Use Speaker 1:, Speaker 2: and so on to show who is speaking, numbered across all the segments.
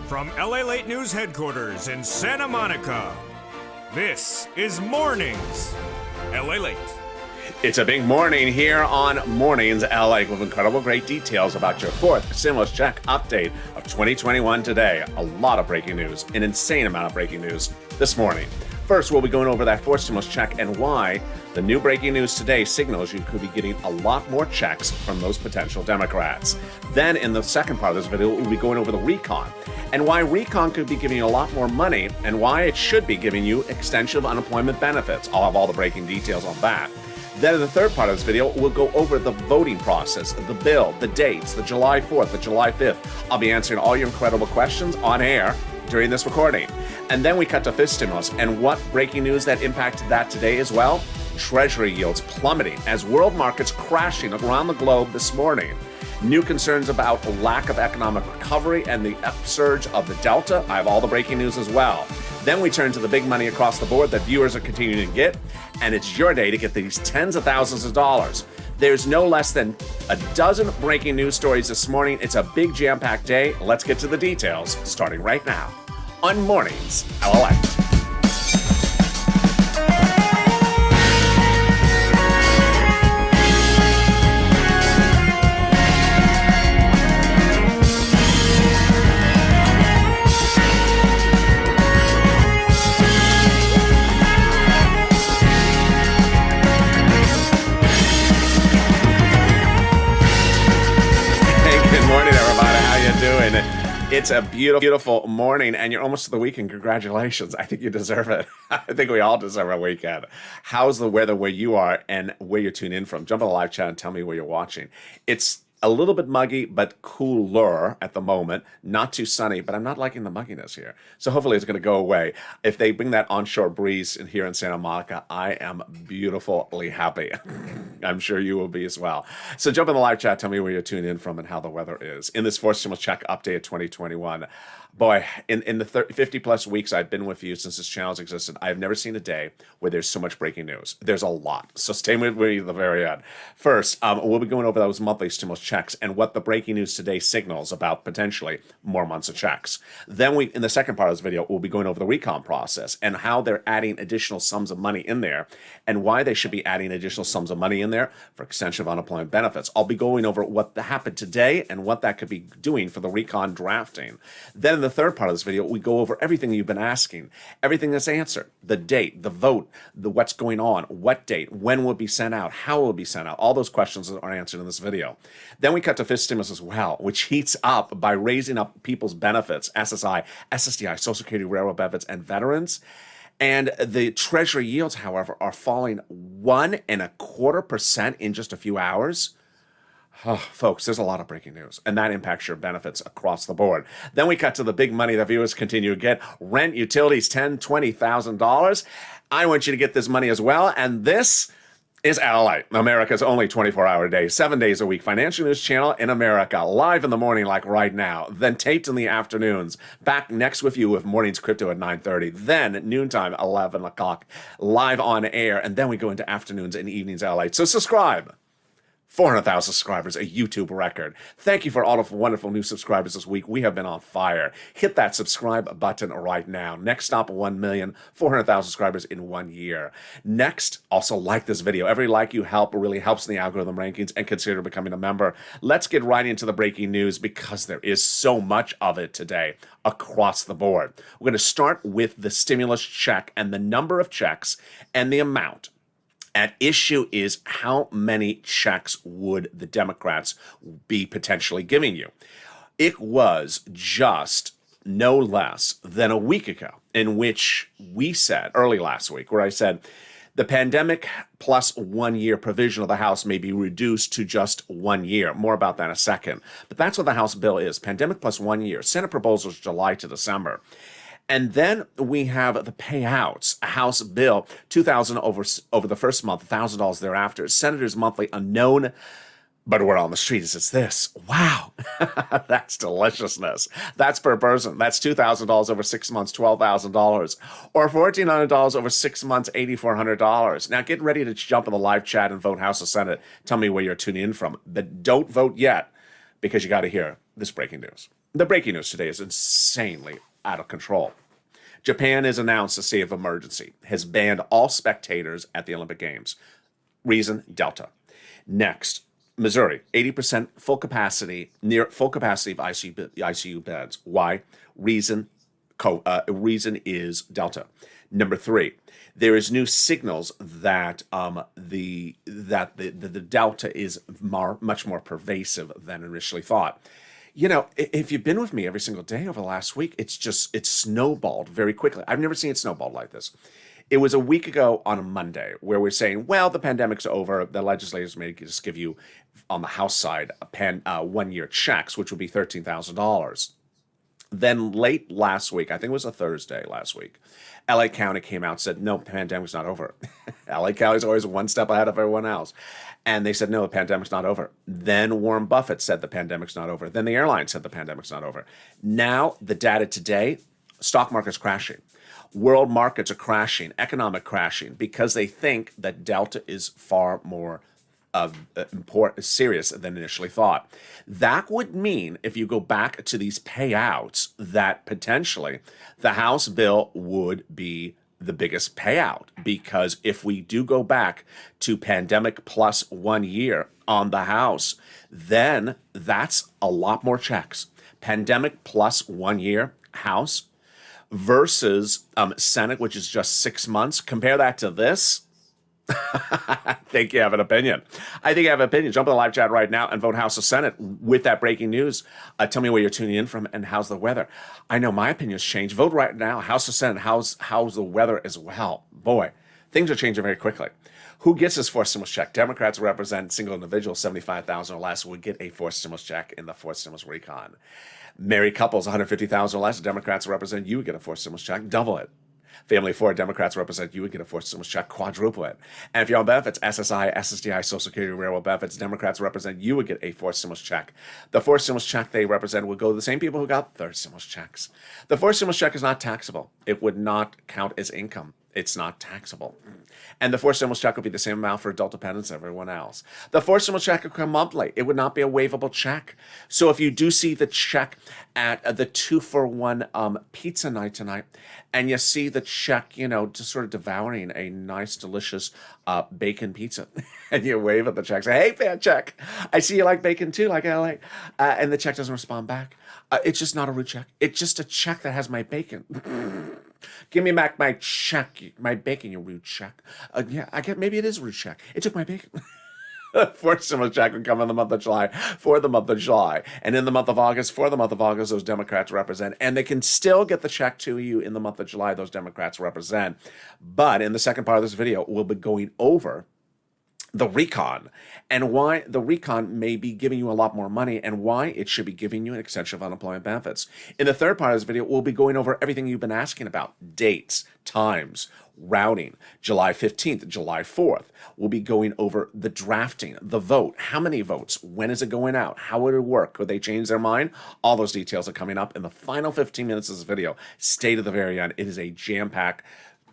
Speaker 1: From LALATE News headquarters in Santa Monica, this is Mornings LALATE.
Speaker 2: It's a big morning here on Mornings LA with incredible great details about your fourth stimulus check update of 2021 today. A lot of breaking news, an insane amount of breaking news this morning. First, we'll be going over that fourth stimulus check and why the new breaking news today signals you could be getting a lot more checks from those potential Democrats. Then, in the second part of this video, we'll be going over the recon and why recon could be giving you a lot more money and why it should be giving you extension of unemployment benefits. I'll have all the breaking details on that. Then in the third part of this video, we'll go over the voting process, the bill, the dates, the July 4th, the July 5th. I'll be answering all your incredible questions on air during this recording. And then we cut to fifth stimulus and what breaking news that impacted that today as well. Treasury yields plummeting as world markets crashing around the globe this morning. New concerns about the lack of economic recovery and the upsurge of the Delta. I have all the breaking news as well. Then we turn to the big money across the board that viewers are continuing to get, and it's your day to get these tens of thousands of dollars. There's no less than a dozen breaking news stories this morning. It's a big jam-packed day. Let's get to the details, starting right now on Mornings LALATE. It's a beautiful morning, and you're almost to the weekend. Congratulations. I think you deserve it. I think we all deserve a weekend. How's the weather where you are and where you're tuned in from? Jump on the live chat and tell me where you're watching. It's a little bit muggy, but cooler at the moment. Not too sunny, but I'm not liking the mugginess here. So hopefully it's going to go away. If they bring that onshore breeze in here in Santa Monica, I am beautifully happy. I'm sure you will be as well. So jump in the live chat, tell me where you're tuned in from and how the weather is. In this fourth stimulus check update of 2021, boy, in the 50 plus weeks I've been with you since this channel's existed, I've never seen a day where there's so much breaking news. There's a lot. So stay with me to the very end. First, we'll be going over those monthly stimulus checks and what the breaking news today signals about potentially more months of checks. Then in the second part of this video, we'll be going over the recon process and how they're adding additional sums of money in there and why they should be adding additional sums of money in there for extension of unemployment benefits. I'll be going over what happened today and what that could be doing for the recon drafting. Then in the third part of this video, we go over everything you've been asking, everything that's answered, the date, the vote, the what's going on, what date, when will it be sent out, how will it be sent out. All those questions are answered in this video. Then we cut to fifth stimulus as well, which heats up by raising up people's benefits, SSI, SSDI, Social Security, Railroad benefits, and veterans. And the Treasury yields, however, are falling 1.25% in just a few hours. Oh, folks, there's a lot of breaking news, and that impacts your benefits across the board. Then we cut to the big money that viewers continue to get. Rent, utilities, $10,000, $20,000. I want you to get this money as well, and this is LALATE, America's only 24-hour day, 7 days a week financial news channel in America, live in the morning like right now, then taped in the afternoons. Back next with you with Mornings Crypto at 9:30, then noontime, 11 o'clock, live on air, and then we go into afternoons and evenings LALATE. So subscribe. 400,000 subscribers, a YouTube record. Thank you for all of the wonderful new subscribers this week. We have been on fire. Hit that subscribe button right now. Next stop, 1,400,000 subscribers in 1 year. Next, also like this video. Every like you help really helps in the algorithm rankings and consider becoming a member. Let's get right into the breaking news because there is so much of it today across the board. We're going to start with the stimulus check and the number of checks and the amount. At issue is how many checks would the Democrats be potentially giving you? It was just no less than a week ago in which we said, early last week, where I said, the pandemic plus 1 year provision of the House may be reduced to just 1 year. More about that in a second. But that's what the House bill is, pandemic plus 1 year. Senate proposal is July to December. And then we have the payouts, a House bill, $2,000 over the first month, $1,000 thereafter. Senators monthly unknown, but we're on the streets. It's this. Wow, that's deliciousness. That's per person. That's $2,000 over 6 months, $12,000, or $1,400 over 6 months, $8,400. Now get ready to jump in the live chat and vote House or Senate. Tell me where you're tuning in from, but don't vote yet because you got to hear this breaking news. The breaking news today is insanely out of control. Japan has announced a state of emergency, has banned all spectators at the Olympic Games. Reason, Delta. Next, Missouri, 80% full capacity, near full capacity of ICU beds. Why? Reason is Delta. Number three, there is new signals that the Delta is much more pervasive than initially thought. You know, if you've been with me every single day over the last week, it's snowballed very quickly. I've never seen it snowballed like this. It was a week ago on a Monday where we're saying, well, the pandemic's over. The legislators may just give you, on the House side, 1-year checks, which would be $13,000. Then late last week, I think it was a Thursday last week, LA County came out and said, no, the pandemic's not over. LA County's always one step ahead of everyone else. And they said, no, the pandemic's not over. Then Warren Buffett said the pandemic's not over. Then the airline said the pandemic's not over. Now, the data today, stock market's crashing. World markets are crashing, economic crashing, because they think that Delta is far more serious than initially thought. That would mean, if you go back to these payouts, that potentially the House bill would be the biggest payout, because if we do go back to pandemic plus 1 year on the House, then that's a lot more checks. Pandemic plus 1 year House versus Senate, which is just 6 months. Compare that to this. I think you have an opinion. I think you have an opinion. Jump in the live chat right now and vote House or Senate with that breaking news. Tell me where you're tuning in from and how's the weather. I know my opinion's changed. Vote right now, House or Senate. How's the weather as well? Boy, things are changing very quickly. Who gets this forced stimulus check? Democrats represent single individuals, 75,000 or less, would get a forced stimulus check in the forced stimulus recon. Married couples, 150,000 or less, Democrats represent, you would get a forced stimulus check, double it. Family of 4, Democrats represent, you would get a forced stimulus check, quadruple it. And if you're on benefits, SSI, SSDI, Social Security, Railroad benefits, Democrats represent, you would get a forced stimulus check. The forced stimulus check they represent would go to the same people who got third stimulus checks. The forced stimulus check is not taxable. It would not count as income. It's not taxable. And the forced stimulus check would be the same amount for adult dependents as everyone else. The forced stimulus check would come monthly. It would not be a waivable check. So if you do see the check at the 2-for-1 pizza night tonight, and you see the check, just sort of devouring a nice, delicious bacon pizza, and you wave at the check, say, hey, fan check, I see you like bacon too, like LA, and the check doesn't respond back. It's just not a root check. It's just a check that has my bacon. Give me back my check, my bacon, you rude check. Maybe it is a rude check. It took my bacon. Forced stimulus check would come in the month of July for the month of July. And in the month of August, for the month of August, those Democrats represent. And they can still get the check to you in the month of July, those Democrats represent. But in the second part of this video, we'll be going over the recon and why the recon may be giving you a lot more money and why it should be giving you an extension of unemployment benefits. In the third part of this video, we'll be going over everything you've been asking about: dates, times, routing, July 15th, July 4th. We'll be going over the drafting, the vote, how many votes, when is it going out, how would it work, could they change their mind? All those details are coming up in the final 15 minutes of this video. Stay to the very end. It is a jam-packed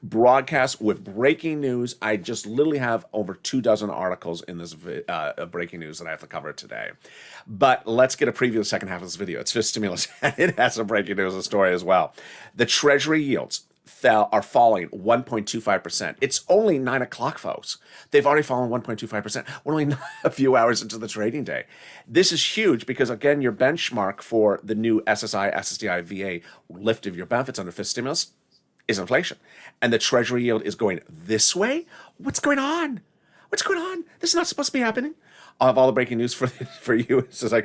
Speaker 2: broadcast with breaking news. I just literally have over 24 articles in this breaking news that I have to cover today. But let's get a preview of the second half of this video. It's fifth stimulus, and it has some breaking news and story as well. The Treasury yields are falling 1.25%. It's only 9 o'clock, folks. They've already fallen 1.25%. We're only a few hours into the trading day. This is huge because, again, your benchmark for the new SSI, SSDI, VA lift of your benefits under fifth stimulus is inflation. And the Treasury yield is going this way? What's going on? What's going on? This is not supposed to be happening. I'll have all the breaking news for you as I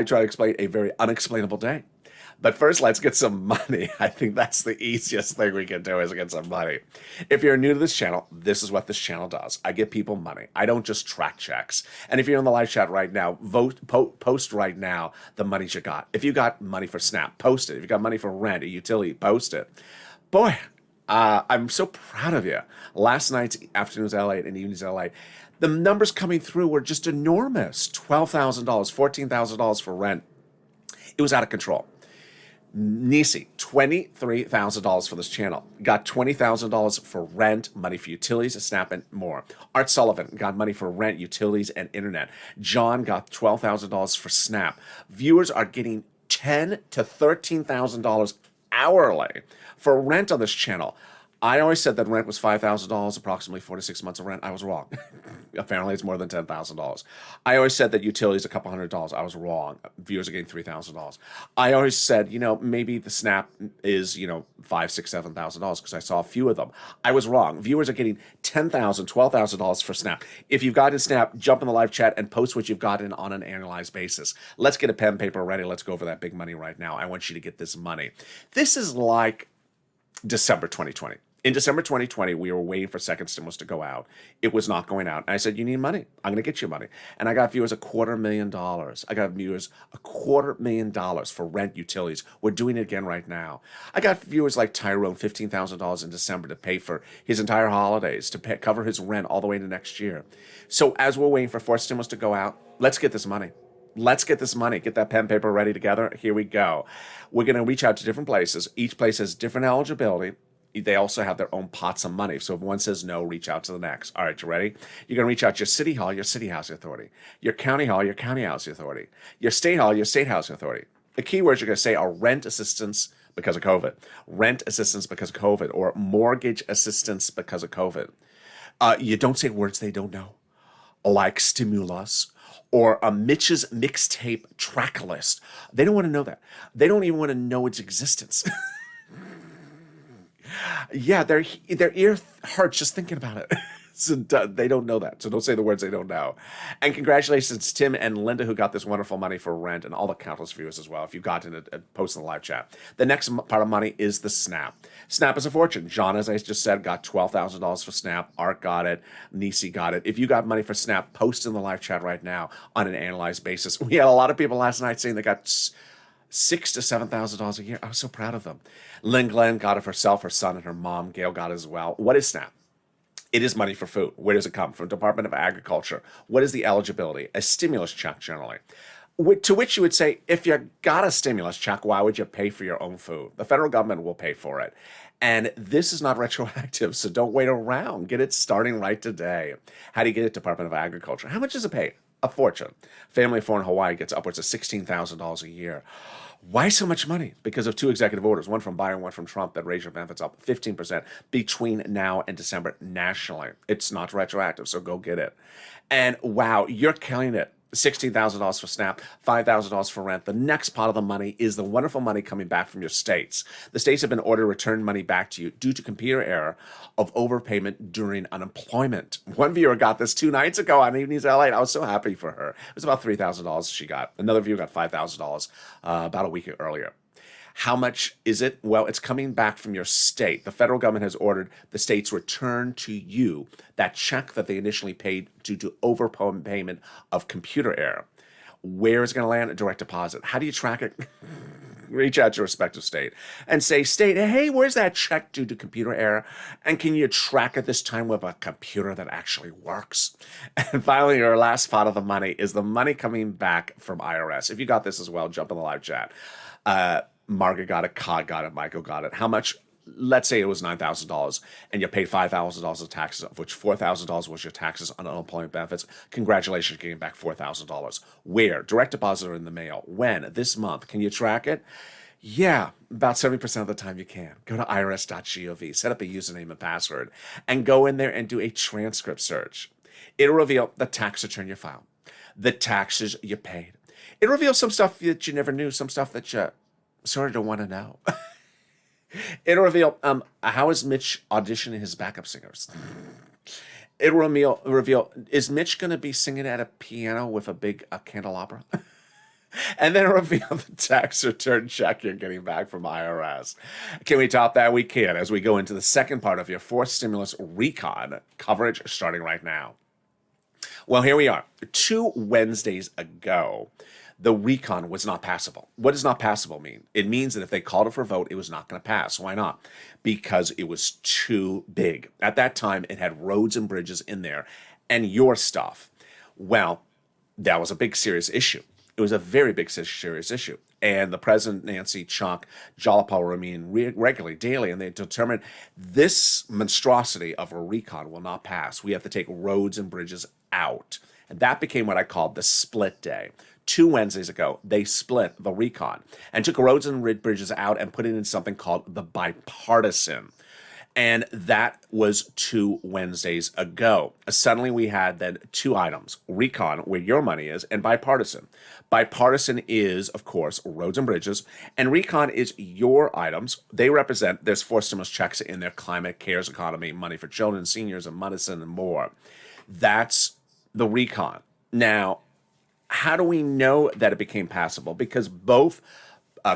Speaker 2: try to explain a very unexplainable day. But first, let's get some money. I think that's the easiest thing we can do is get some money. If you're new to this channel, this is what this channel does. I give people money. I don't just track checks. And if you're in the live chat right now, post right now the monies you got. If you got money for SNAP, post it. If you got money for rent or utility, post it. Boy, I'm so proud of you. Last night's afternoon's LA and evening's LA, the numbers coming through were just enormous. $12,000, $14,000 for rent. It was out of control. Nisi, $23,000 for this channel. Got $20,000 for rent, money for utilities, SNAP, and more. Art Sullivan got money for rent, utilities, and internet. John got $12,000 for SNAP. Viewers are getting $10,000 to $13,000 hourly for rent on this channel. I always said that rent was $5,000, approximately 4 to 6 months of rent. I was wrong. Apparently, it's more than $10,000. I always said that utilities a couple $100. I was wrong. Viewers are getting $3,000. I always said, maybe the snap is, $5,000, $6,000, $7,000 because I saw a few of them. I was wrong. Viewers are getting $10,000, $12,000 for snap. If you've gotten snap, jump in the live chat and post what you've gotten on an annualized basis. Let's get a pen and paper ready. Let's go over that big money right now. I want you to get this money. This is like December 2020. In December 2020, we were waiting for second stimulus to go out. It was not going out. And I said, you need money. I'm going to get you money. And I got viewers $250,000. I got viewers $250,000 for rent, utilities. We're doing it again right now. I got viewers like Tyrone, $15,000 in December to pay for his entire holidays, to cover his rent all the way into next year. So as we're waiting for fourth stimulus to go out, let's get this money. Let's get this money. Get that pen and paper ready together. Here we go. We're going to reach out to different places. Each place has different eligibility. They also have their own pots of money. So if one says no, reach out to the next. All right, you ready? You're going to reach out to your city hall, your city housing authority. Your county hall, your county housing authority. Your state hall, your state housing authority. The keywords you're going to say are rent assistance because of COVID, rent assistance because of COVID, or mortgage assistance because of COVID. You don't say words they don't know, like stimulus or a Mitch's mixtape track list. They don't want to know that. They don't even want to know its existence. Yeah, their ear hurts just thinking about it. So they don't know that. So don't say the words they don't know. And congratulations to Tim and Linda who got this wonderful money for rent, and all the countless viewers as well. If you've gotten it, post in the live chat. The next part of money is the snap. Snap is a fortune. John, as I just said, got $12,000 for snap. Art got it. Nisi got it. If you got money for snap, post in the live chat right now on an analyzed basis. We had a lot of people last night saying they got $6,000 to $7,000 a year. I was so proud of them. Lynn Glenn got it for herself, her son, and her mom. Gail got it as well. What is SNAP? It is money for food. Where does it come from? Department of Agriculture. What is the eligibility? A stimulus check, generally. To which you would say, if you got a stimulus check, why would you pay for your own food? The federal government will pay for it. And this is not retroactive, so don't wait around. Get it starting right today. How do you get it? Department of Agriculture. How much does it pay? A fortune. Family of four in Hawaii gets upwards of $16,000 a year. Why so much money? Because of two executive orders, one from Biden, one from Trump, that raise your benefits up 15% between now and December nationally. It's not retroactive, so go get it. And wow, you're killing it. $16,000 for SNAP, $5,000 for rent. The next pot of the money is the wonderful money coming back from your states. The states have been ordered to return money back to you due to computer error of overpayment during unemployment. One viewer got this 2 nights ago on Evenings LA. I was so happy for her. It was about $3,000 she got. Another viewer got $5,000 about a week earlier. How much is it? Well, it's coming back from your state. The federal government has ordered the states return to you that check that they initially paid due to overpayment of computer error. Where is it going to land? A direct deposit. How do you track it? Reach out to your respective state and say, state, hey, where's that check due to computer error? And can you track it this time with a computer that actually works? And finally, your last pot of the money is the money coming back from IRS. If you got this as well, jump in the live chat. Margaret got it, Cod got it, Michael got it. How much? Let's say it was $9,000 and you paid $5,000 of taxes, of which $4,000 was your taxes on unemployment benefits. Congratulations, getting back $4,000. Where? Direct deposit or in the mail. When? This month. Can you track it? Yeah, about 70% of the time you can. Go to irs.gov, set up a username and password, and go in there and do a transcript search. It'll reveal the tax return you filed, the taxes you paid. It'll reveal some stuff that you never knew, some stuff that you sort of don't want to know. It'll reveal how is Mitch auditioning his backup singers. It'll reveal is Mitch going to be singing at a piano with a big candelabra? And then reveal the tax return check you're getting back from IRS. Can we top that? We can, as we go into the second part of your fourth stimulus recon coverage starting right now. Well, here we are. 2 Wednesdays ago, the recon was not passable. What does not passable mean? It means that if they called it for a vote, it was not going to pass. Why not? Because it was too big. At that time, it had roads and bridges in there and your stuff. Well, that was a big, serious issue. It was a very big, serious issue. And the president, Nancy, Chuck, Jalapal were meeting regularly, daily, and they determined this monstrosity of a recon will not pass. We have to take roads and bridges out. And that became what I called the split day. 2 Wednesdays ago, they split the recon and took roads and bridges out and put it in something called the bipartisan. And that was 2 Wednesdays ago. Suddenly we had then 2 items, recon, where your money is, and bipartisan. Bipartisan is, of course, roads and bridges, and recon is your items. They represent, there's 4 stimulus checks in there, climate, cares economy, money for children, seniors, and medicine, and more. That's the recon. Now, how do we know that it became passable? Because both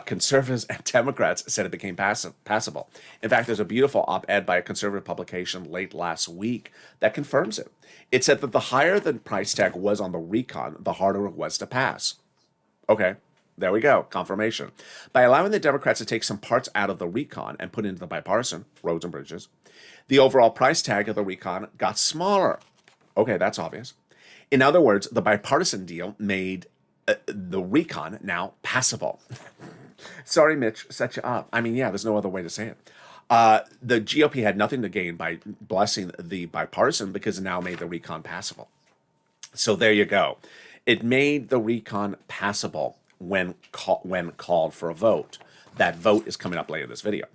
Speaker 2: conservatives and Democrats said it became passable. In fact, there's a beautiful op-ed by a conservative publication late last week that confirms it. It said that the higher the price tag was on the recon, the harder it was to pass. Okay, there we go, confirmation. By allowing the Democrats to take some parts out of the recon and put into the bipartisan, roads and bridges, the overall price tag of the recon got smaller. Okay, that's obvious. In other words, the bipartisan deal made the recon now passable. Sorry, Mitch, set you up. I mean, yeah, there's no other way to say it. The GOP had nothing to gain by blessing the bipartisan because it now made the recon passable. So there you go. It made the recon passable when called for a vote. That vote is coming up later in this video.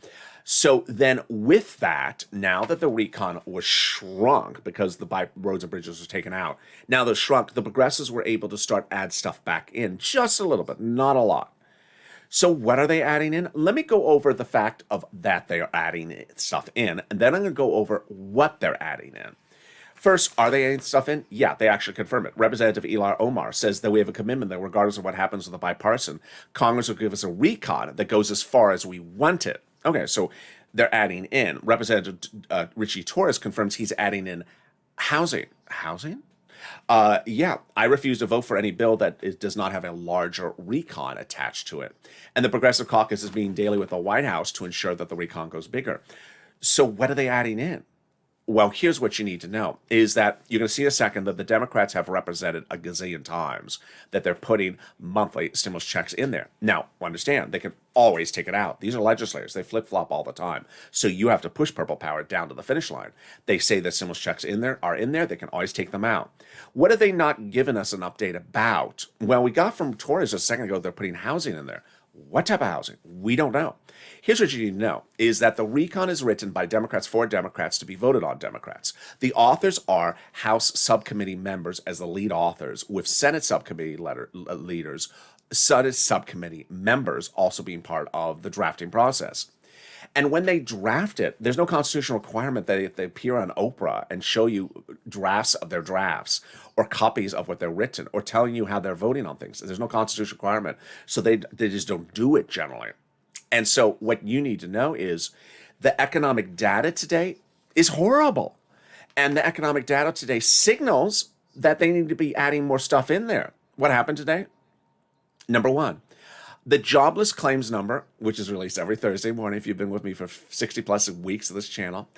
Speaker 2: So then with that, now that the recon was shrunk because the roads and bridges were taken out, now they're shrunk, the progressives were able to start add stuff back in just a little bit, not a lot. So what are they adding in? Let me go over the fact of that they are adding stuff in, and then I'm going to go over what they're adding in. First, are they adding stuff in? Yeah, they actually confirm it. Representative Ilar Omar says that we have a commitment that regardless of what happens with the bipartisan, Congress will give us a recon that goes as far as we want it. Okay, so they're adding in. Representative Richie Torres confirms he's adding in housing. Housing? Yeah, I refuse to vote for any bill that does not have a larger recon attached to it. And the Progressive Caucus is meeting daily with the White House to ensure that the recon goes bigger. So what are they adding in? Well, here's what you need to know, is that you're going to see in a second that the Democrats have represented a gazillion times that they're putting monthly stimulus checks in there. Now, understand, they can always take it out. These are legislators. They flip-flop all the time. So you have to push purple power down to the finish line. They say that stimulus checks are in there. They can always take them out. What have they not given us an update about? Well, we got from Torres a second ago, they're putting housing in there. What type of housing? We don't know. Here's what you need to know, is that the recon is written by Democrats for Democrats to be voted on Democrats. The authors are House subcommittee members as the lead authors, with Senate subcommittee leaders, Senate subcommittee members also being part of the drafting process. And when they draft it, there's no constitutional requirement that they appear on Oprah and show you drafts of their drafts or copies of what they're written or telling you how they're voting on things. There's no constitutional requirement. So they just don't do it generally. And so what you need to know is the economic data today is horrible. And the economic data today signals that they need to be adding more stuff in there. What happened today? Number one, the jobless claims number, which is released every Thursday morning, if you've been with me for 60 plus weeks of this channel,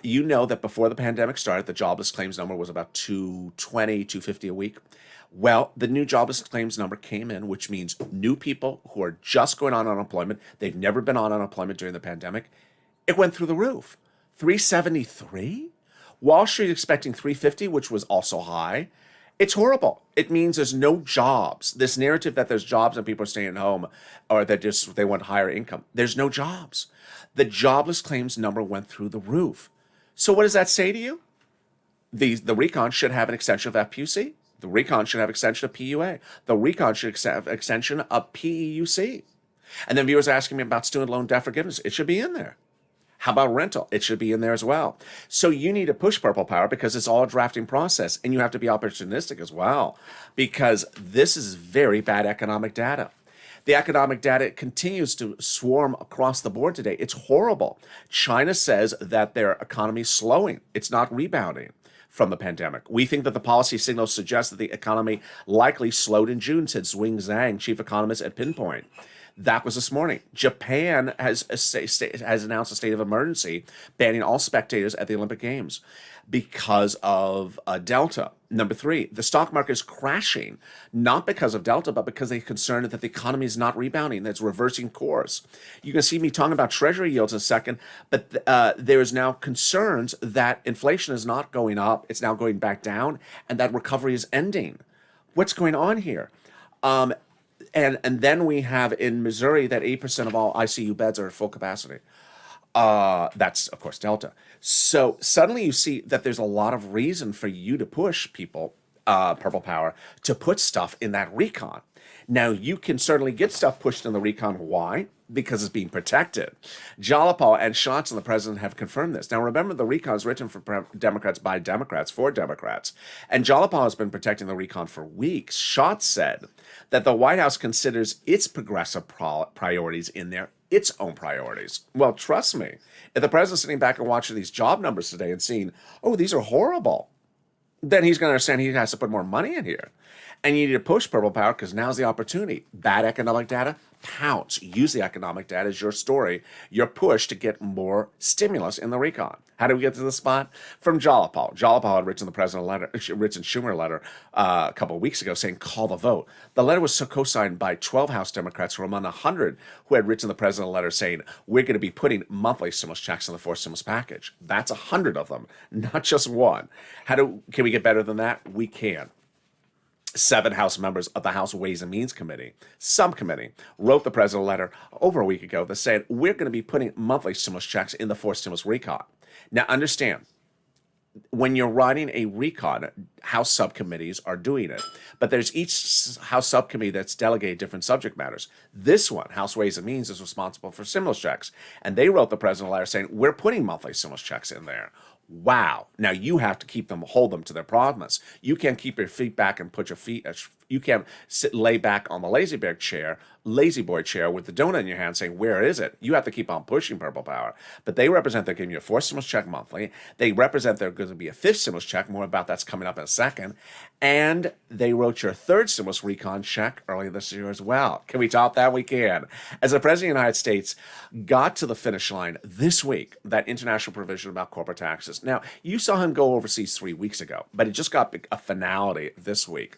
Speaker 2: you know that before the pandemic started, the jobless claims number was about 220, 250 a week. Well, the new jobless claims number came in, which means new people who are just going on unemployment. They've never been on unemployment during the pandemic. It went through the roof. 373? Wall Street expecting 350, which was also high. It's horrible. It means there's no jobs. This narrative that there's jobs and people are staying at home or that they want higher income. There's no jobs. The jobless claims number went through the roof. So what does that say to you? The recon should have an extension of FPUC. The recon should have extension of PUA. The recon should have extension of PEUC. And then viewers are asking me about student loan debt forgiveness. It should be in there. How about rental? It should be in there as well. So you need to push purple power because it's all a drafting process, and you have to be opportunistic as well because this is very bad economic data. The economic data continues to swarm across the board today. It's horrible. China says that their economy is slowing. It's not rebounding from the pandemic. We think that the policy signals suggest that the economy likely slowed in June, said Zwing Zhang, chief economist at Pinpoint. That was this morning. Japan has announced a state of emergency, banning all spectators at the Olympic Games because of Delta. Number three, the stock market is crashing, not because of Delta, but because they're concerned that the economy is not rebounding, that it's reversing course. You can see me talking about treasury yields in a second, but there is now concerns that inflation is not going up, it's now going back down, and that recovery is ending. What's going on here? And then we have in Missouri that 8% of all ICU beds are at full capacity. That's, of course, Delta. So suddenly you see that there's a lot of reason for you to push people, Purple Power, to put stuff in that recon. Now, you can certainly get stuff pushed in the recon. Why? Because it's being protected. Jalapal and Schatz and the president have confirmed this. Now, remember, the recon is written for Democrats by Democrats for Democrats. And Jalapal has been protecting the recon for weeks. Schatz said that the White House considers its progressive priorities in there its own priorities. Well, trust me, if the president's sitting back and watching these job numbers today and seeing, oh, these are horrible, then he's going to understand he has to put more money in here. And you need to push Purple Power because now's the opportunity. Bad economic data, pounce. Use the economic data as your story, your push to get more stimulus in the recon. How did we get to this spot? From Jalapal. Jalapal had written the president a letter, written Schumer a letter a couple of weeks ago saying, call the vote. The letter was co-signed by 12 House Democrats who were among 100 who had written the president a letter saying, we're going to be putting monthly stimulus checks in the fourth stimulus package. That's 100 of them, not just one. Can we get better than that? We can. 7 House members of the House Ways and Means Committee, subcommittee, wrote the president a letter over a week ago that said, we're going to be putting monthly stimulus checks in the fourth stimulus recon. Now, understand, when you're writing a recon, House subcommittees are doing it. But there's each House subcommittee that's delegated different subject matters. This one, House Ways and Means, is responsible for stimulus checks. And they wrote the president a letter saying, we're putting monthly stimulus checks in there. Wow. Now you have to hold them to their promise. You can't keep your feet back and put your feet, you can't lay back on the lazy boy chair with the donut in your hand saying, where is it? You have to keep on pushing Purple Power. But they represent they're giving you a fourth stimulus check monthly. They represent there's going to be a fifth stimulus check. More about that's coming up in a second. And they wrote your third stimulus recon check earlier this year as well. Can we top that? We can. As the President of the United States got to the finish line this week, that international provision about corporate taxes. Now, you saw him go overseas 3 weeks ago, but it just got a finality this week.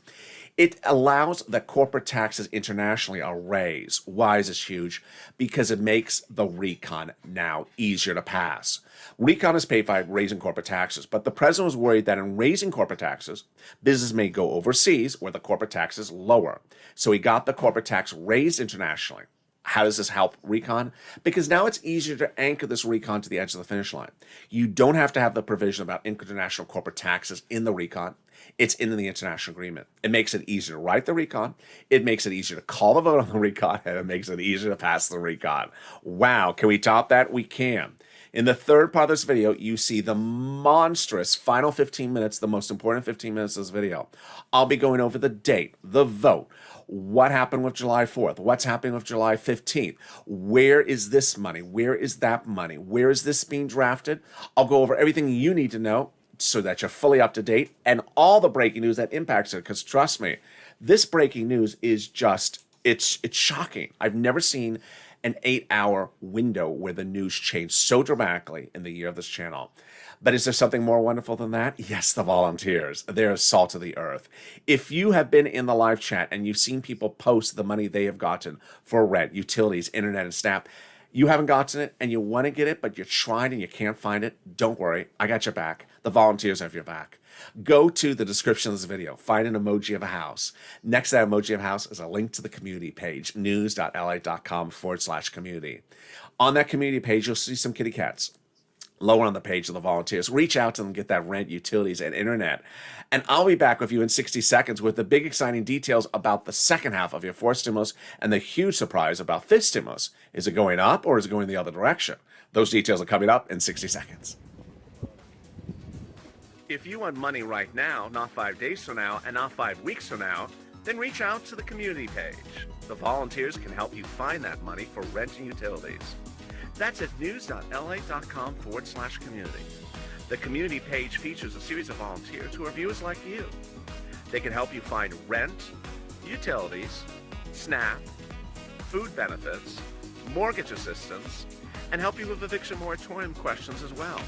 Speaker 2: It allows that corporate taxes internationally are raised. Why is this huge? Because it makes the recon now easier to pass. Recon is paid by raising corporate taxes, but the president was worried that in raising corporate taxes, business may go overseas where the corporate tax is lower. So he got the corporate tax raised internationally. How does this help recon? Because now it's easier to anchor this recon to the edge of the finish line. You don't have to have the provision about international corporate taxes in the recon. It's in the international agreement. It makes it easier to write the recon. It makes it easier to call the vote on the recon, and it makes it easier to pass the recon. Wow, can we top that? We can. In the third part of this video, you see the monstrous final 15 minutes, the most important 15 minutes of this video. I'll be going over the date, the vote, what happened with July 4th, what's happening with July 15th, where is this money, where is that money, where is this being drafted? I'll go over everything you need to know so that you're fully up to date and all the breaking news that impacts it, because trust me, this breaking news is just, it's shocking. I've never seen an 8-hour window where the news changed so dramatically in the year of this channel. But is there something more wonderful than that? Yes, the volunteers. They're salt of the earth. If you have been in the live chat and you've seen people post the money they have gotten for rent, utilities, internet, and SNAP, you haven't gotten it and you want to get it, but you're trying and you can't find it, don't worry. I got your back. The volunteers have your back. Go to the description of this video. Find an emoji of a house. Next to that emoji of a house is a link to the community page, news.la.com/community. On that community page, you'll see some kitty cats. Lower on the page of the volunteers. Reach out to them, get that rent, utilities, and internet. And I'll be back with you in 60 seconds with the big exciting details about the second half of your fourth stimulus and the huge surprise about fifth stimulus. Is it going up or is it going the other direction? Those details are coming up in 60 seconds. If you want money right now, not 5 days from now, and not 5 weeks from now, then reach out to the community page. The volunteers can help you find that money for rent and utilities. That's at news.la.com/community. The community page features a series of volunteers who are viewers like you. They can help you find rent, utilities, SNAP, food benefits, mortgage assistance, and help you with eviction moratorium questions as well.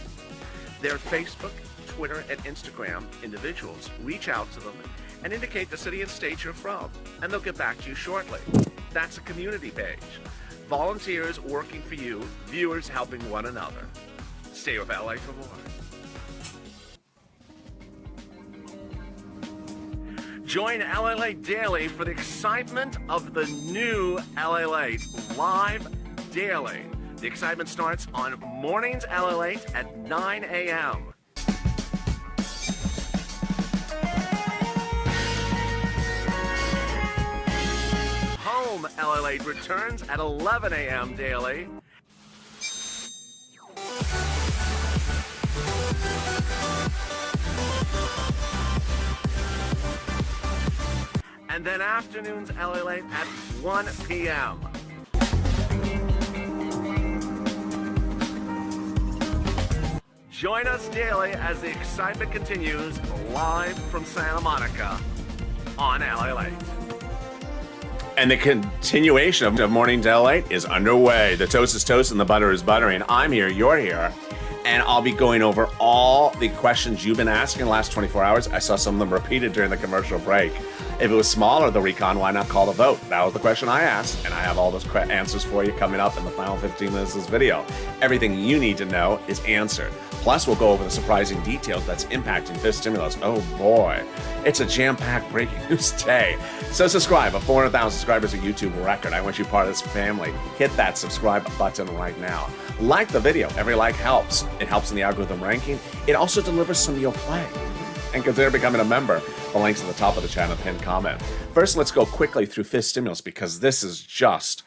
Speaker 2: Their Facebook, Twitter, and Instagram individuals reach out to them and indicate the city and state you're from, and they'll get back to you shortly. That's a community page. Volunteers working for you, viewers helping one another. Stay with LA for more. Join LALATE Daily for the excitement of the new LALATE live daily. The excitement starts on Mornings LALATE at 9 a.m. Home LALATE returns at 11 a.m. daily. And then afternoons LALATE at 1 p.m. Join us daily as the excitement continues live from Santa Monica on LALATE. And the continuation of Morning LALATE is underway. The toast is toast and the butter is buttering. I'm here, you're here. And I'll be going over all the questions you've been asking in the last 24 hours. I saw some of them repeated during the commercial break. If it was smaller, the recon, why not call the vote? That was the question I asked, and I have all those answers for you coming up in the final 15 minutes of this video. Everything you need to know is answered. Plus, we'll go over the surprising details that's impacting fifth stimulus. Oh boy, it's a jam-packed breaking news day. So subscribe. A 400,000 subscribers, a YouTube record. I want you part of this family. Hit that subscribe button right now. Like the video. Every like helps. It helps in the algorithm ranking. It also delivers some you'll play. And consider becoming a member. The link's at the top of the channel, pinned comment. First, let's go quickly through fifth stimulus because this is just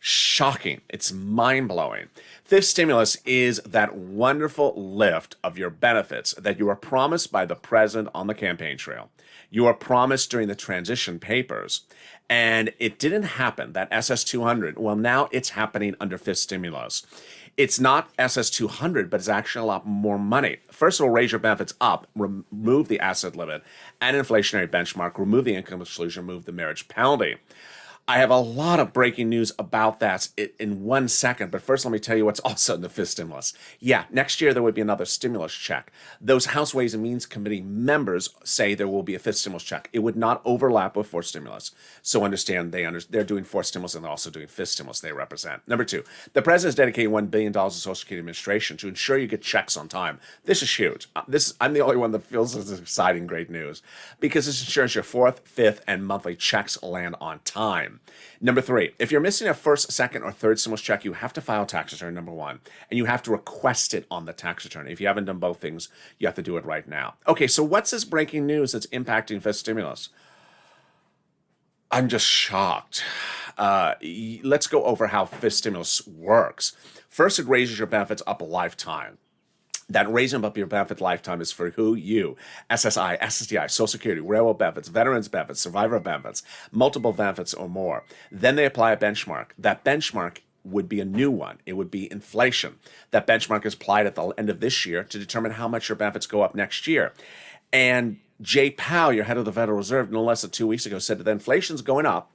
Speaker 2: shocking. It's mind-blowing. Fifth stimulus is that wonderful lift of your benefits that you were promised by the president on the campaign trail. You were promised during the transition papers, and it didn't happen. That SS200, well, now it's happening under fifth stimulus. It's not SS200, but it's actually a lot more money. First, it'll raise your benefits up, remove the asset limit and inflationary benchmark, remove the income exclusion, remove the marriage penalty. I have a lot of breaking news about that in 1 second, but first let me tell you what's also in the fifth stimulus. Yeah, next year there would be another stimulus check. Those House Ways and Means Committee members say there will be a fifth stimulus check. It would not overlap with fourth stimulus. So understand they're doing fourth stimulus and they're also doing fifth stimulus they represent. Number two, the president is dedicating $1 billion to Social Security Administration to ensure you get checks on time. This is huge. I'm the only one that feels this is exciting, great news because this ensures your fourth, fifth, and monthly checks land on time. Number three, if you're missing a first, second, or third stimulus check, you have to file a tax return, number one, and you have to request it on the tax return. If you haven't done both things, you have to do it right now. Okay, so what's this breaking news that's impacting fifth stimulus? I'm just shocked. Let's go over how fifth stimulus works. First, it raises your benefits up a lifetime. That raising up your benefit lifetime is for who? You. SSI, SSDI, Social Security, railroad benefits, veterans benefits, survivor benefits, multiple benefits or more. Then they apply a benchmark. That benchmark would be a new one. It would be inflation. That benchmark is applied at the end of this year to determine how much your benefits go up next year. And Jay Powell, your head of the Federal Reserve, no less than 2 weeks ago, said that inflation's going up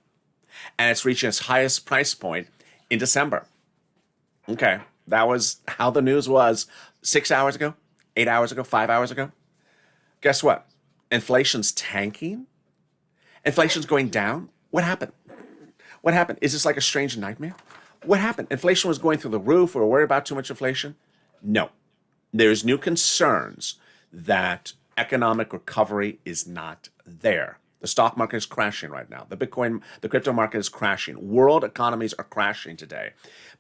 Speaker 2: and it's reaching its highest price point in December. Okay, that was how the news was 6 hours ago, 8 hours ago, 5 hours ago. Guess what? Inflation's tanking. Inflation's going down. What happened? What happened? Is this like a strange nightmare? What happened? Inflation was going through the roof. We were worried about too much inflation? No. There's new concerns that economic recovery is not there. The stock market is crashing right now. The crypto market is crashing. World economies are crashing today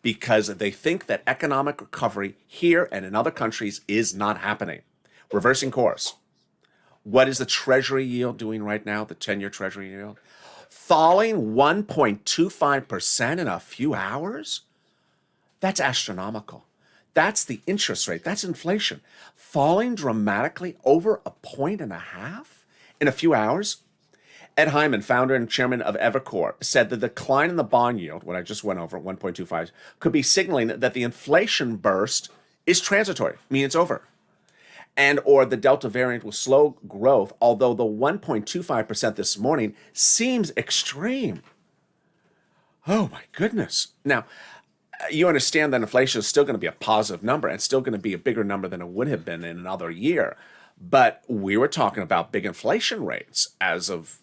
Speaker 2: because they think that economic recovery here and in other countries is not happening. Reversing course. What is the Treasury yield doing right now, the 10-year Treasury yield? Falling 1.25% in a few hours? That's astronomical. That's the interest rate. That's inflation. Falling dramatically over 1.5 points in a few hours? Ed Hyman, founder and chairman of Evercore, said the decline in the bond yield, what I just went over, 1.25, could be signaling that the inflation burst is transitory, meaning it's over. And or the Delta variant will slow growth, although the 1.25% this morning seems extreme. Oh my goodness. Now, you understand that inflation is still going to be a positive number and still going to be a bigger number than it would have been in another year. But we were talking about big inflation rates as of,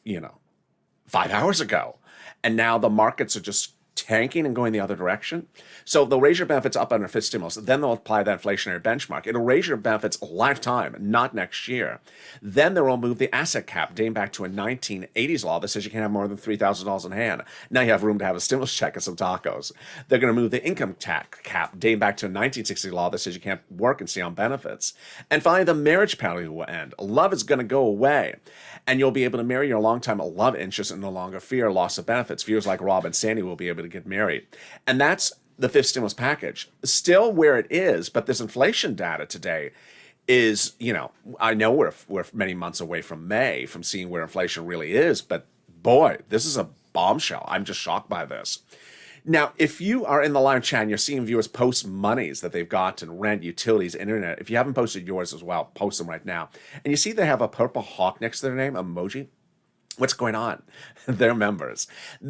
Speaker 2: 5 hours ago. And now the markets are just tanking and going the other direction. So they'll raise your benefits up under fifth stimulus. Then they'll apply that inflationary benchmark. It'll raise your benefits lifetime, not next year. Then they'll remove the asset cap dating back to a 1980s law that says you can't have more than $3,000 in hand. Now you have room to have a stimulus check and some tacos. They're going to move the income tax cap dating back to a 1960 law that says you can't work and stay on benefits. And finally, the marriage penalty will end. Love is going to go away. And you'll be able to marry your longtime love interest and no longer fear loss of benefits. Viewers like Rob and Sandy will be able to get married. And that's the fifth stimulus package. Still where it is, but this inflation data today is, I know we're many months away from May, from seeing where inflation really is, but boy, this is a bombshell. I'm just shocked by this. Now, if you are in the live chat and you're seeing viewers post monies that they've got in rent, utilities, internet, if you haven't posted yours as well, post them right now. And you see they have a purple hawk next to their name, emoji. What's going on? They're members.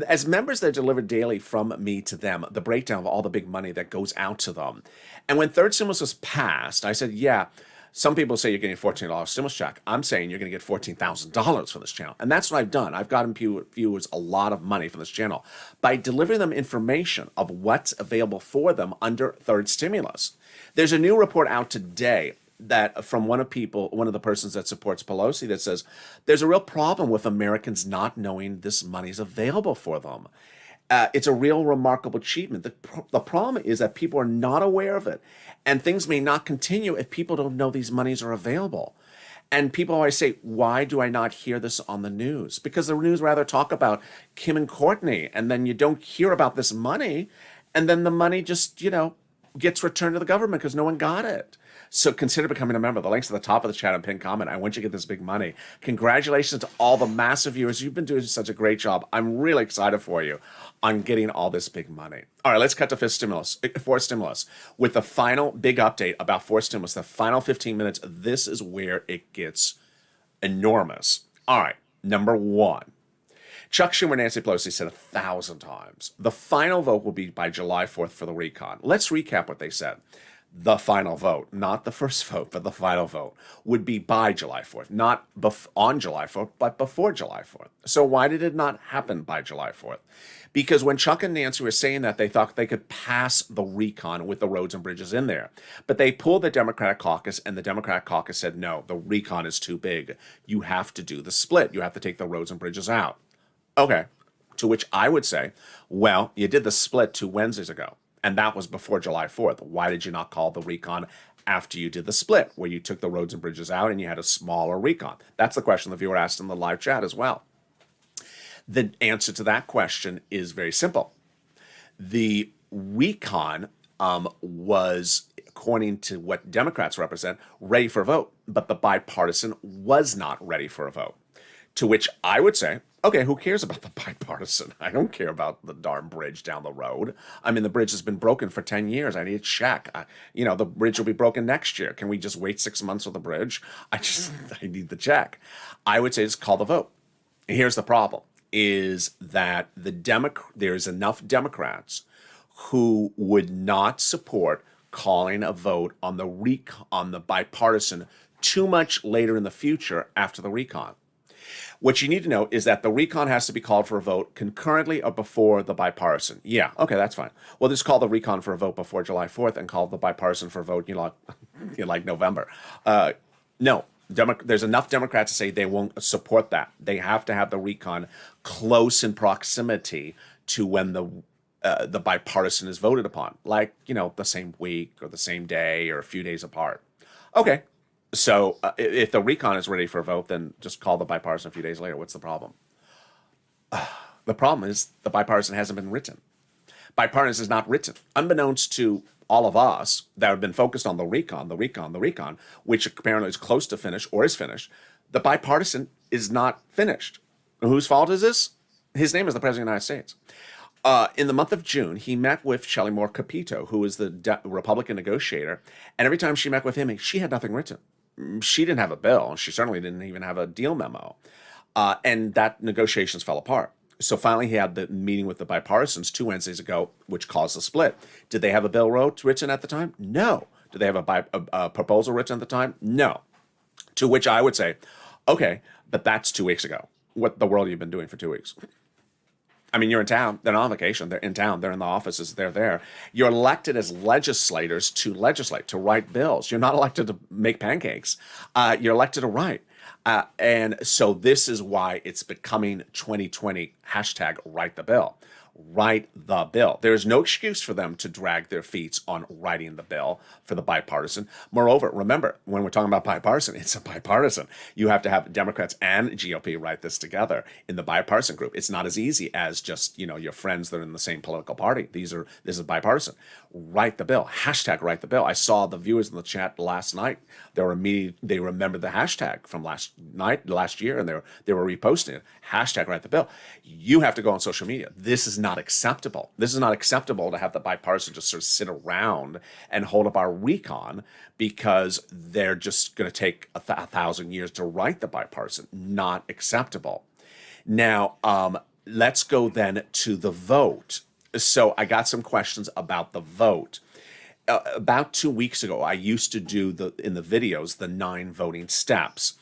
Speaker 2: As members, they're delivered daily from me to them, the breakdown of all the big money that goes out to them. And when third stimulus was passed, I said, yeah, some people say you're getting a $14 stimulus check. I'm saying you're going to get $14,000 for this channel. And that's what I've done. I've gotten viewers a lot of money from this channel by delivering them information of what's available for them under third stimulus. There's a new report out today that from one of the persons that supports Pelosi that says there's a real problem with Americans not knowing this money's available for them. It's a real remarkable achievement. The problem is that people are not aware of it, and things may not continue if people don't know these monies are available. And people always say, why do I not hear this on the news? Because the news rather talk about Kim and Courtney, and then you don't hear about this money, and then the money just, gets returned to the government because no one got it. So consider becoming a member. The link's at the top of the chat and pinned comment. I want you to get this big money. Congratulations to all the massive viewers. You've been doing such a great job. I'm really excited for you on getting all this big money. All right, let's cut to fourth stimulus. With the final big update about fourth stimulus, the final 15 minutes, this is where it gets enormous. All right, number one. Chuck Schumer and Nancy Pelosi said 1,000 times, the final vote will be by July 4th for the recon. Let's recap what they said. The final vote, not the first vote, but the final vote, would be by July 4th, not on July 4th, but before July 4th. So why did it not happen by July 4th? Because when Chuck and Nancy were saying that, they thought they could pass the recon with the roads and bridges in there. But they pulled the Democratic caucus, and the Democratic caucus said, no, the recon is too big. You have to do the split. You have to take the roads and bridges out. Okay, to which I would say, well, you did the split 2 Wednesdays ago, and that was before July 4th. Why did you not call the recon after you did the split, where you took the roads and bridges out and you had a smaller recon? That's the question the viewer asked in the live chat as well. The answer to that question is very simple. The recon was, according to what Democrats represent, ready for a vote, but the bipartisan was not ready for a vote. To which I would say, okay, who cares about the bipartisan? I don't care about the darn bridge down the road. I mean, the bridge has been broken for 10 years. I need a check. The bridge will be broken next year. Can we just wait 6 months for the bridge? I need the check. I would say just call the vote. And here's the problem, is that there's enough Democrats who would not support calling a vote on the bipartisan too much later in the future after the recon. What you need to know is that the recon has to be called for a vote concurrently or before the bipartisan. Yeah, okay, that's fine. Well, just call the recon for a vote before July 4th and call the bipartisan for a vote, like November. No, there's enough Democrats to say they won't support that. They have to have the recon close in proximity to when the bipartisan is voted upon, like, the same week or the same day or a few days apart. Okay. So if the recon is ready for a vote, then just call the bipartisan a few days later. What's the problem? The problem is the bipartisan hasn't been written. Bipartisan is not written. Unbeknownst to all of us that have been focused on the recon, which apparently is close to finish or is finished, the bipartisan is not finished. Whose fault is this? His name is the President of the United States. In the month of June, he met with Shelley Moore Capito, who is the Republican negotiator, and every time she met with him, she had nothing written. She didn't have a bill. She certainly didn't even have a deal memo. And that negotiations fell apart. So finally, he had the meeting with the bipartisans 2 Wednesdays ago, which caused the split. Did they have a bill written at the time? No. Did they have a proposal written at the time? No. To which I would say, okay, but that's 2 weeks ago. What the world have you been doing for 2 weeks? I mean, you're in town. They're not on vacation. They're in town. They're in the offices. They're there. You're elected as legislators to legislate, to write bills. You're not elected to make pancakes. You're elected to write. And so this is why it's becoming 2020 hashtag write the bill. Write the bill. There's no excuse for them to drag their feet on writing the bill for the bipartisan. Moreover, remember, when we're talking about bipartisan, it's a bipartisan. You have to have Democrats and GOP write this together in the bipartisan group. It's not as easy as just, your friends that are in the same political party. This is bipartisan. Write the bill. Hashtag write the bill. I saw the viewers in the chat last night. They remembered the hashtag from last year, and they were reposting it. Hashtag write the bill. You have to go on social media. This is not acceptable. This is not acceptable to have the bipartisan just sort of sit around and hold up our recon because they're just going to take 1,000 years to write the bipartisan. Not acceptable. Now, let's go then to the vote. So I got some questions about the vote. About 2 weeks ago, I used to do in the videos the 9 voting steps.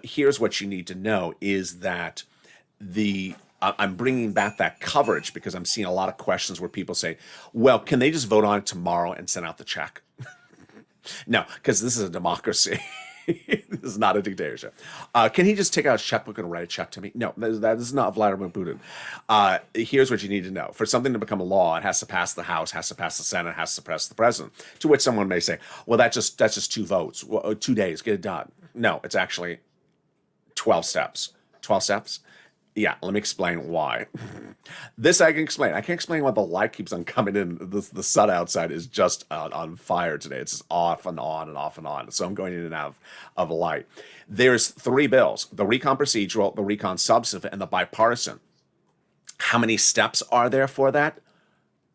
Speaker 2: Here's what you need to know is that I'm bringing back that coverage because I'm seeing a lot of questions where people say, well, can they just vote on it tomorrow and send out the check? No, because this is a democracy. This is not a dictatorship. Can he just take out his checkbook and write a check to me? No, that is not Vladimir Putin. Here's what you need to know. For something to become a law, it has to pass the House, has to pass the Senate, has to pass the President. To which someone may say, well, that's just 2 votes, 2 days, get it done. No, it's actually 12 steps. 12 steps? Yeah, let me explain why. This I can explain. I can't explain why the light keeps on coming in. The sun outside is just on fire today. It's just off and on and off and on. So I'm going in and out of light. There's 3 bills: the recon procedural, the recon substantive, and the bipartisan. How many steps are there for that?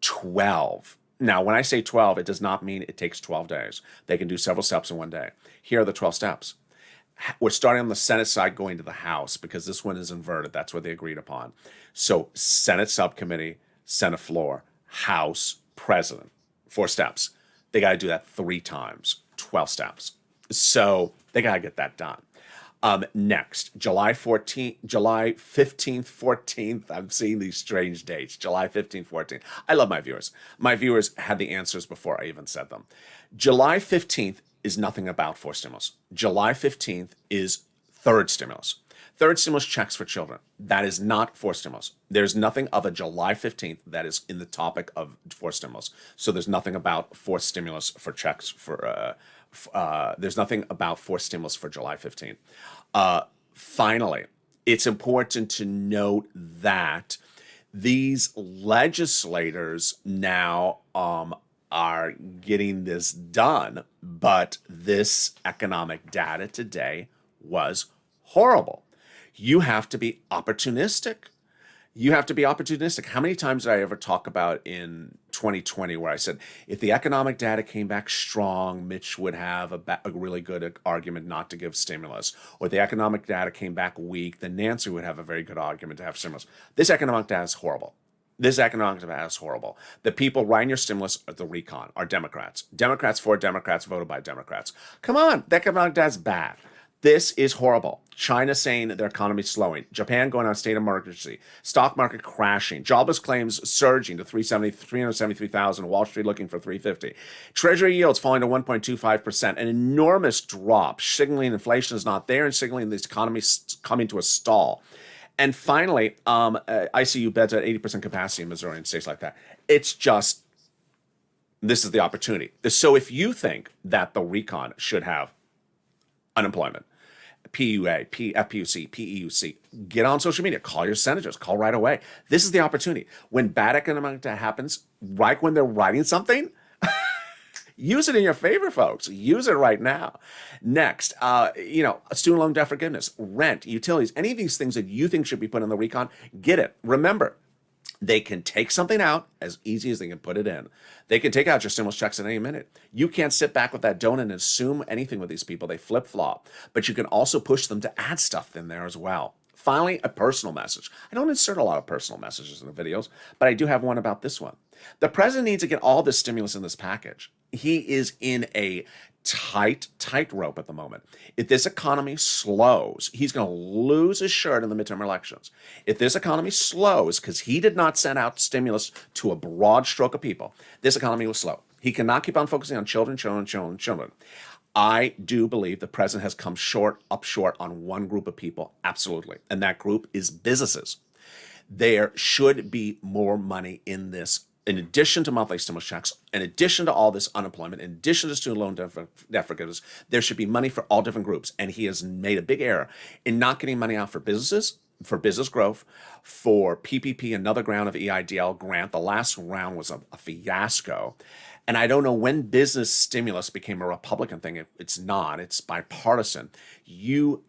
Speaker 2: 12. Now, when I say 12, it does not mean it takes 12 days. They can do several steps in one day. Here are the 12 steps. We're starting on the Senate side, going to the House, because this one is inverted. That's what they agreed upon. So Senate subcommittee, Senate floor, House, President. 4 steps. They got to do that 3 times. 12 steps. So they got to get that done. Next, July 15th, 14th. I'm seeing these strange dates. July 15th, 14th. I love my viewers. My viewers had the answers before I even said them. July 15th is nothing about 4 stimulus. July 15th is 3rd stimulus. 3rd stimulus checks for children. That is not 4 stimulus. There's nothing of a July 15th that is in the topic of 4 stimulus. So there's nothing about 4 stimulus for checks for, there's nothing about 4 stimulus for July 15th. Finally, it's important to note that these legislators now, are getting this done, but this economic data today was horrible. You have to be opportunistic. You have to be opportunistic. How many times did I ever talk about in 2020 where I said, if the economic data came back strong, Mitch would have a really good argument not to give stimulus. Or if the economic data came back weak, then Nancy would have a very good argument to have stimulus. This economic data is horrible. This economic data is horrible. The people writing your stimulus are the recon, are Democrats. Democrats for Democrats, voted by Democrats. Come on, the economic data is bad. This is horrible. China saying their economy is slowing. Japan going on a state of emergency. Stock market crashing. Jobless claims surging to 373,000. Wall Street looking for 350. Treasury yields falling to 1.25%. An enormous drop, signaling inflation is not there and signaling this economy is coming to a stall. And finally, ICU beds at 80% capacity in Missouri and states like that. It's just, this is the opportunity. So if you think that the recon should have unemployment, PUA, FPUC, PEUC, get on social media, call your senators, call right away. This is the opportunity. When bad economic data happens, right when they're writing something, use it in your favor, folks. Use it right now. Next, student loan debt forgiveness, rent, utilities, any of these things that you think should be put in the recon, get it. Remember, they can take something out as easy as they can put it in. They can take out your stimulus checks at any minute. You can't sit back with that donut and assume anything with these people. They flip-flop. But you can also push them to add stuff in there as well. Finally, a personal message. I don't insert a lot of personal messages in the videos, but I do have one about this one. The president needs to get all this stimulus in this package. He is in a tightrope at the moment. If this economy slows, he's going to lose his shirt in the midterm elections. If this economy slows, because he did not send out stimulus to a broad stroke of people, this economy will slow. He cannot keep on focusing on children. I do believe the president has come short on one group of people, absolutely. And that group is businesses. There should be more money in this. In addition to monthly stimulus checks, in addition to all this unemployment, in addition to student loan debt forgiveness, there should be money for all different groups. And he has made a big error in not getting money out for businesses, for business growth, for PPP, another round of EIDL grant. The last round was a fiasco. And I don't know when business stimulus became a Republican thing. It's not. It's bipartisan.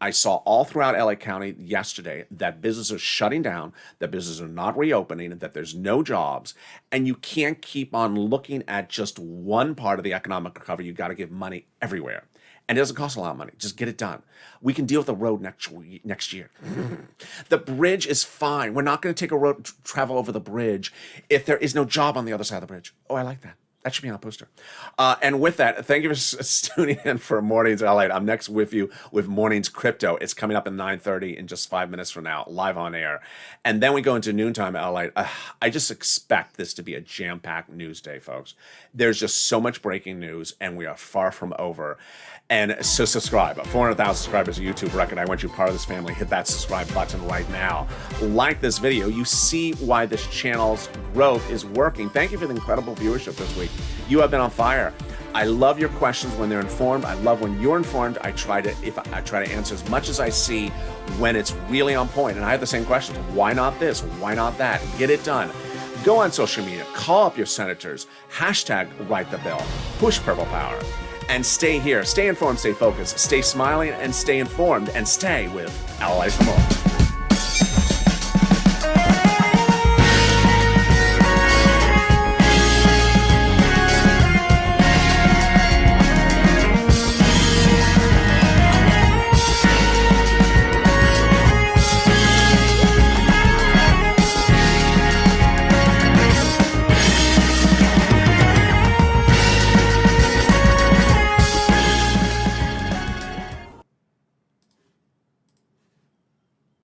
Speaker 2: I saw all throughout LA County yesterday that businesses are shutting down, that businesses are not reopening, and that there's no jobs. And you can't keep on looking at just one part of the economic recovery. You've got to give money everywhere. And it doesn't cost a lot of money. Just get it done. We can deal with the road next year. The bridge is fine. We're not going to take a road travel over the bridge if there is no job on the other side of the bridge. Oh, I like that. That should be on a poster. And with that, thank you for tuning in for Mornings LALATE. I'm next with you with Mornings Crypto. It's coming up at 9:30 in just 5 minutes from now, live on air. And then we go into noontime LALATE. I just expect this to be a jam-packed news day, folks. There's just so much breaking news, and we are far from over. And so subscribe. 400,000 subscribers, a YouTube record. I want you part of this family. Hit that subscribe button right now. Like this video. You see why this channel's growth is working. Thank you for the incredible viewership this week. You have been on fire. I love your questions when they're informed. I love when you're informed. I try to answer as much as I see when it's really on point. And I have the same questions. Why not this? Why not that? Get it done. Go on social media. Call up your senators. Hashtag write the bill. Push Purple Power. And stay here. Stay informed, stay focused, stay smiling, and stay informed, and stay with LALATE for more.